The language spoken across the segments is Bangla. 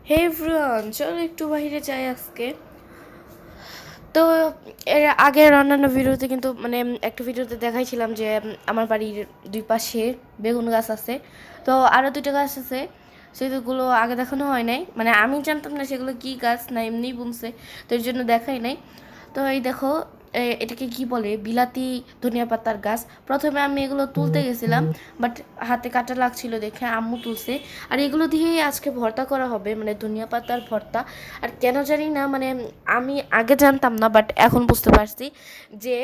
হে এভরিওয়ান, চলো একটু বাইরে যাই আজকে। তো এর আগের অন্যান্য ভিডিওতে কিন্তু একটা ভিডিওতে দেখাইছিলাম যে আমার বাড়ির দুই পাশে বেগুন গাছ আছে। তো আরও দুটো গাছ আছে, সেগুলো আগে দেখানো হয় নাই। আমি জানতাম না সেগুলো কি গাছ, না এমনিই বুনছে, তো এর জন্য দেখাই নাই। তো এই দেখো, এটাকে কি বলে, বিলাতি ধনিয়া পাতার গাছ। প্রথমে আমি এগুলো তুলতে গেছিলাম, বাট হাতে কাটা লাগছিল দেখে আম্মু তুলছে। আর এগুলো দিয়েই আজকে ভর্তা করা হবে, ধনিয়া পাতার ভর্তা। আর কেন জানি না, আমি আগে জানতাম না, বাট এখন বুঝতে পারছি যে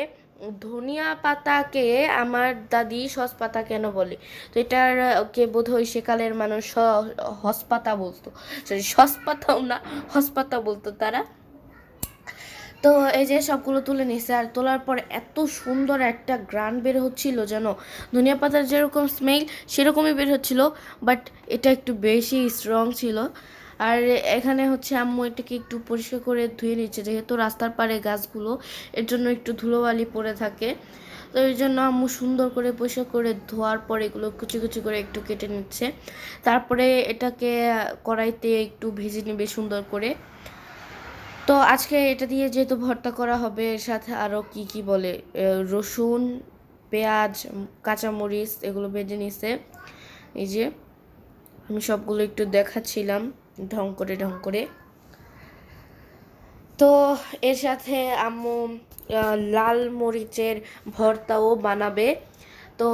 ধনিয়া পাতাকে আমার দাদি সস পাতা কেন বলে। তো এটার কে বোধহয় সেকালের মানুষ হসপাতা বলতো, সরি সস পাতাও না, হসপাতা বলতো তারা। তো এই যে সবগুলো তুলে নিছে, আর তোলার পর এত সুন্দর একটা গ্রান বের হচ্ছিল যেন ধনিয়া পাতার যেরকম স্মেল সেরকমই বের হচ্ছিল, বাট এটা একটু বেশি স্ট্রং ছিল। আর এখানে হচ্ছে আম্মু এটাকে একটু পরিষ্কার করে ধুয়ে নিচ্ছে, যেহেতু রাস্তার পাড়ে গাছগুলো, এর জন্য একটু ধুলোবালি পড়ে থাকে। তো এর জন্য আম্মু সুন্দর করে পরিষ্কার করে ধোয়ার পর এগুলো কুচি কুচি করে একটু কেটে নিচ্ছে। তারপরে এটাকে কড়াইতে একটু ভেজে নেবে সুন্দর করে। তো আজকে এটা দিয়ে যেহেতু ভর্তা করা হবে, এর সাথে আরও কি কি বলে, রসুন, পেঁয়াজ, কাঁচামরিচ এগুলো ভেজে নিছে। এই যে আমি সবগুলো একটু দেখাচ্ছিলাম ঢং করে ঢং করে। তো এর সাথে আম্মু লাল মরিচের ভর্তাও বানাবে। তো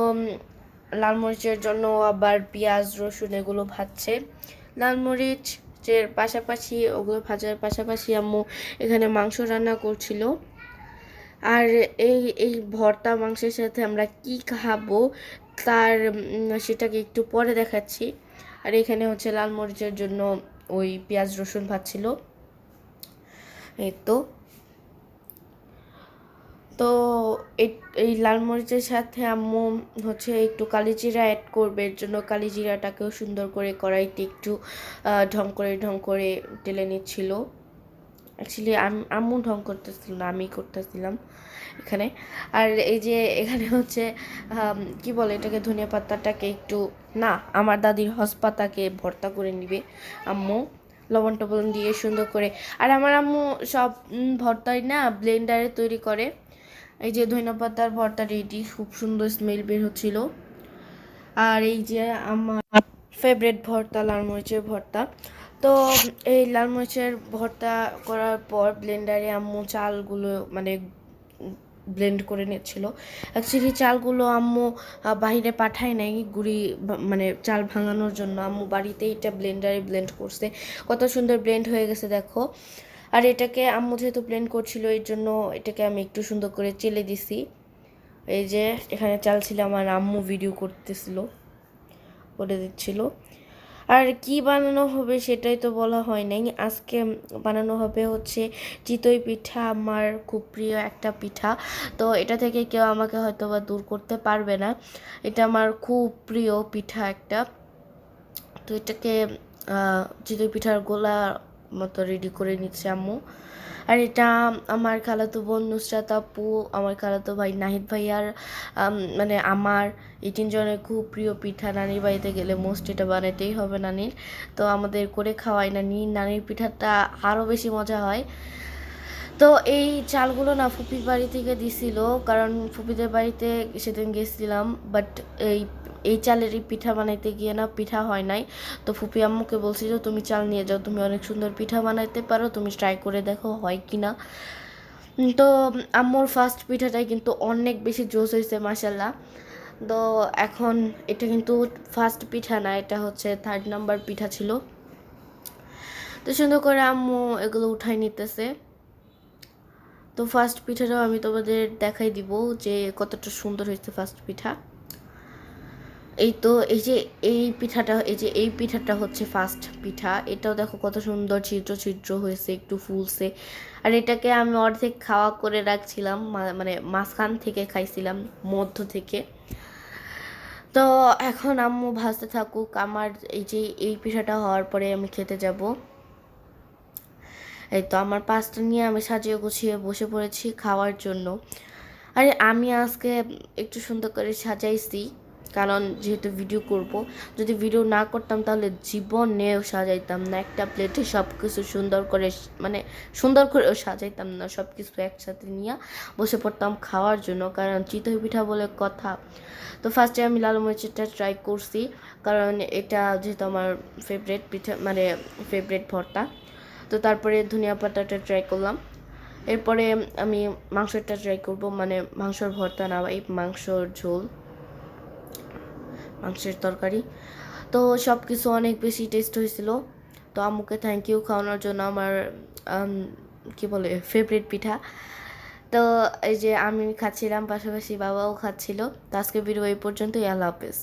লাল মরিচের জন্য আবার পেঁয়াজ রসুন এগুলো ভাজছে। লাল মরিচের পাশাপাশি, ওগুলো ভাজার পাশাপাশি আম্মু এখানে মাংস রান্না করছিল। আর এই এই ভর্তা মাংসের সাথে আমরা কি খাবো তার সেটাকে একটু পরে দেখাচ্ছি। আর এখানে হচ্ছে লাল মরিচের জন্য ওই পেঁয়াজ রসুন ভাজছিল। এই তো তো এই লাল মরিচের সাথে আম্মু হচ্ছে একটু কালিজিরা অ্যাড করবে, এর জন্য কালিজিরাটাকেও সুন্দর করে কড়াইতে একটু ঢং করে টেলে নিচ্ছিল। অ্যাকচুয়ালি আম্মু ঢং করতেছিল না, আমি করতেছিলাম এখানে। আর এই যে এখানে হচ্ছে কি বলে এটাকে, ধনিয়া পাতাটাকে একটু, না, আমার দাদির হসপাতাকে ভর্তা করে নিবে আম্মু, লবণ টবণ দিয়ে সুন্দর করে। আর আমার আম্মু সব ভর্তাই না ব্লেন্ডারে তৈরি করে। এই যে ধনিয়া পাতার ভর্তা রেডি, খুব সুন্দর স্মেল বের হচ্ছিল। আর এই যে আমার ফেভারিট ভর্তা, লাল মরিচের ভর্তা। তো এই লাল মরিচের ভর্তা করার পর ব্লেন্ডারে আম্মু চালগুলো ব্লেন্ড করে নিচ্ছিল। অ্যাকচুয়ালি চালগুলো আম্মু বাইরে পাঠায় নাই গুঁড়ি, চাল ভাঙানোর জন্য আম্মু বাড়িতেই এটা ব্লেন্ডারে ব্লেন্ড করছে। কত সুন্দর ব্লেন্ড হয়ে গেছে দেখো। আর এটাকে আম্মু যেহেতু ব্লেন্ড করছিল, এর জন্য এটাকে আমি একটু সুন্দর করে চেলে দিছি। এই যে এখানে চাল ছিল, আমার আম্মু ভিডিও করতেছিল, করে দিচ্ছিল। আর কি বানানো হবে সেটাই তো বলা হয় নাই। আজকে বানানো হবে হচ্ছে চিতই পিঠা, আমার খুব প্রিয় একটা পিঠা। তো এটা থেকে কেউ আমাকে হয়তো বা দূর করতে পারবে না, এটা আমার খুব প্রিয় পিঠা একটা। তো এটাকে চিতই পিঠার গোলা মতো রেডি করে নিচ্ছে আম্মু। আর এটা আমার খালাতো বোন নুসরাত আপু, আমার খালাতো ভাই নাহিদ ভাই, আর আমার এই তিনজনের খুব প্রিয় পিঠা। নানির বাড়িতে গেলে মোস্ট এটা বানাতেই হবে নানির। তো আমাদের করে খাওয়াই নানি, নানির পিঠাটা আরও বেশি মজা হয়। তো এই চালগুলো না ফুপির বাড়ি থেকে দিছিল, কারণ ফুপিদের বাড়িতে সেদিন গেছিলাম, বাট এই এই চালেরই পিঠা বানাইতে গিয়ে না পিঠা হয় নাই। তো ফুপি আম্মুকে বলছিল তুমি চাল নিয়ে যাও, তুমি অনেক সুন্দর পিঠা বানাইতে পারো, তুমি ট্রাই করে দেখো হয় কি না। তো আম্মুর ফার্স্ট পিঠাটাই কিন্তু অনেক বেশি জোশ হয়েছে মাসাল্লাহ। তো এখন এটা কিন্তু ফার্স্ট পিঠা না, এটা হচ্ছে 3rd নাম্বার পিঠা ছিল। তো সুন্দর করে আম্মু এগুলো উঠাই নিতেছে। তো ফার্স্ট পিঠাটাও আমি তোমাদের দেখাই দিব যে কতটা সুন্দর হয়েছে ফার্স্ট পিঠা। এই তো এই পিঠাটা হচ্ছে ফার্স্ট পিঠা। এটাও দেখো কত সুন্দর ছিদ্র ছিদ্র হয়েছে, একটু ফুলছে। আর এটাকে আমি অর্ধেক খাওয়া করে রাখছিলাম, মাঝখান থেকে খাইছিলাম, মধ্য থেকে। তো এখন আম্মু ভাজতে থাকুক, আমার এই পিঠাটা হওয়ার পরে আমি খেতে যাব। এই তো আমার পাস্তা নিয়ে আমি সাজিয়ে গুছিয়ে বসে পড়েছি খাওয়ার জন্য। আরে আমি আজকে একটু সুন্দর করে সাজাইছি, কারণ যেহেতু ভিডিও করব, যদি ভিডিও না করতাম তাহলে জীবনেও সাজাইতাম না একটা প্লেটে সব কিছু সুন্দর করে, মানে সুন্দর করেও সাজাইতাম না, সব কিছু একসাথে নিয়ে বসে পড়তাম খাওয়ার জন্য, কারণ চিতই পিঠা বলে কথা। তো ফার্স্টে আমি লাল মরিচটা ট্রাই করছি, কারণ এটা যেহেতু আমার ফেভারিট পিঠা, মানে ফেভারিট ভর্তা। তো তারপরে ধনিয়া পাতাটা ট্রাই করলাম। এরপরে আমি মাংসটা ট্রাই করব, মানে মাংসর ভর্তা না, এই মাংসর ঝোল, মাংসের তরকারি। তো সব কিছু অনেক বেশি টেস্ট হয়েছিল। তো আম্মুকে থ্যাংক ইউ খাওয়ানোর জন্য আমার কি বলে ফেভারিট পিঠা। তো এই যে আমি খাচ্ছিলাম, পাশাপাশি বাবাও খাচ্ছিল। তো আজকে ভিডিও এই পর্যন্তই, আল্লাহ হাফেজ।